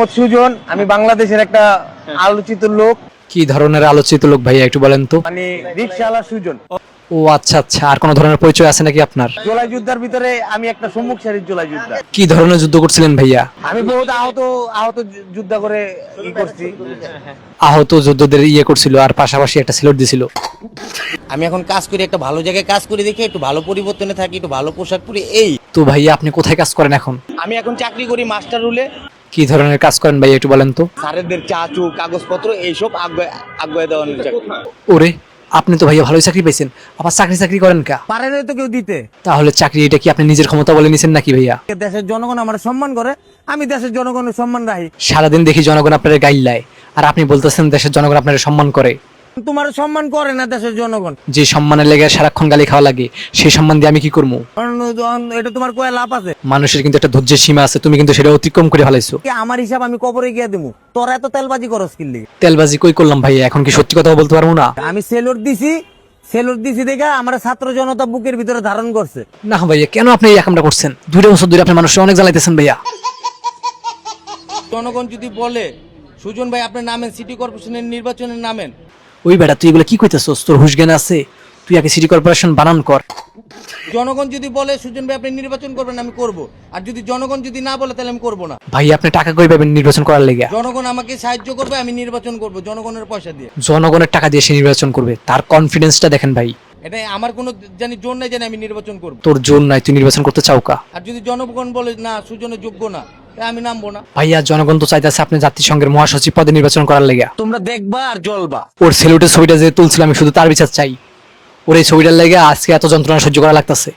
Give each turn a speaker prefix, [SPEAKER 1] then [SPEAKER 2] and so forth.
[SPEAKER 1] মোহাম্মদ সুজন, আমি বাংলাদেশের একটা আলোচিত লোক।
[SPEAKER 2] কি ধরনের আলোচিত লোক ভাইয়া একটু বলেন তো?
[SPEAKER 1] মানে রিকশাওয়ালা সুজন।
[SPEAKER 2] ও আচ্ছা আচ্ছা, আর কোন ধরনের পরিচয় আছে নাকি আপনার?
[SPEAKER 1] জুলাই যুদ্ধের ভিতরে আমি একটা সম্মুখ সারির জুলাই যোদ্ধা।
[SPEAKER 2] কি ধরনের যুদ্ধ করছিলেন ভাইয়া?
[SPEAKER 1] আমি বহুত আহত যুদ্ধ করে করছি।
[SPEAKER 2] আহত যোদ্ধাদের করছিল আর পাশাপাশি একটা সিলট দিছিল।
[SPEAKER 3] আমি এখন কাজ করি, একটা ভালো জায়গায় কাজ করি দেখে একটু ভালো পরিবর্তনে থাকি, একটু ভালো পোশাক পরি। এই
[SPEAKER 2] তো ভাইয়া আপনি কোথায় কাজ করেন এখন?
[SPEAKER 3] আমি এখন চাকরি করি মাস্টার রুলে।
[SPEAKER 2] কি ধরনের কাজ করেন ভাইয়া একটু বলেন তো?
[SPEAKER 3] স্যারেদের চাচু কাগজপত্র এইসব আগুয়ে দেওয়ানোর চাকরি।
[SPEAKER 2] ওরে, আপনি তো ভাইয়া ভালোই চাকরি পাইছেন, আবার চাকরি করেন কা?
[SPEAKER 1] পারে না তো কেউ দিতে।
[SPEAKER 2] তাহলে চাকরি এটা কি আপনি নিজের ক্ষমতা বলে নিছেন নাকি ভাইয়া?
[SPEAKER 1] দেশের জনগণ আমার সম্মান করে, আমি দেশের জনগণের সম্মান রাখি।
[SPEAKER 2] সারাদিন দেখি জনগণ আপনার গাইল্লায়, আর আপনি বলতেছেন দেশের জনগণ আপনার সম্মান করে।
[SPEAKER 1] তোমার সম্মান করে না দেশের জনগণ।
[SPEAKER 2] যে সম্মানের লেগে সারাক্ষণ গালি খাওয়া লাগে, সেই সম্মান দিয়ে আমি কি করবো?
[SPEAKER 1] কারণ এটা তোমার কয়ে লাভ আছে?
[SPEAKER 2] মানুষের কিন্তু একটা ধৈর্যের সীমা আছে, তুমি কিন্তু সেটা অতিক্রম করে ফেলাইছো।
[SPEAKER 1] কি আমার হিসাব আমি কবরে গিয়ে দেবো? তোরা এত তেলবাজি করস কিনলি?
[SPEAKER 2] তেলবাজি কই করলাম ভাইয়া, এখন কি সত্যি কথা বলতে পারবো না?
[SPEAKER 1] আমি সেলর দিছি দেখে আমার ছাত্র জনতা বুকের ভিতরে ধারণ করছে।
[SPEAKER 2] না ভাইয়া, কেন আপনি এই কামটা করছেন? 2 বছর ধরে আপনি মানুষকে অনেক জ্বালাইতেছেন ভাইয়া।
[SPEAKER 3] জনগণ যদি বলে সুজন ভাই আপনার নামেন, সিটি কর্পোরেশনের নির্বাচনের নামেন।
[SPEAKER 2] ওই বেটা, তুই এগুলো কি কইতেছস? তোর হুশ জ্ঞান আছে? তুই আগে সিটি কর্পোরেশন বানান কর।
[SPEAKER 3] জনগণ যদি বলে সুজন ভাই আপনি নির্বাচন করবেন, আমি করব। আর যদি জনগণ যদি না বলে তাহলে আমি করব না।
[SPEAKER 2] ভাই আপনি টাকা কই পাবেন নির্বাচন করার লেগে?
[SPEAKER 3] জনগণ আমাকে সাহায্য করবে, আমি নির্বাচন করব জনগণের পয়সা দিয়ে।
[SPEAKER 2] জনগণের টাকা দিয়ে সে নির্বাচন করবে, তার কনফিডেন্সটা দেখেন ভাই।
[SPEAKER 3] এটা আমার কোনো জোর নাই জানি আমি নির্বাচন করব।
[SPEAKER 2] তোর জোর নাই, তুই নির্বাচন করতে চাও কা?
[SPEAKER 3] আর যদি জনগণ বলে না সুজনের যোগ্য না, তাহলে আমি নামবো না।
[SPEAKER 2] ভাইয়া জনগণ তো চাইতেছে আপনি জাতিসংঘের মহাসচিব পদে নির্বাচন করার লেগে।
[SPEAKER 1] তোমরা দেখবা আর জ্বলবা।
[SPEAKER 2] ওর সেলুটের ছবিটা যে তুলছিল, আমি শুধু তার বিচার চাই। ওর এই ছবিটার লেগে আজকে এত যন্ত্রণা সহ্য করা লাগতেছে।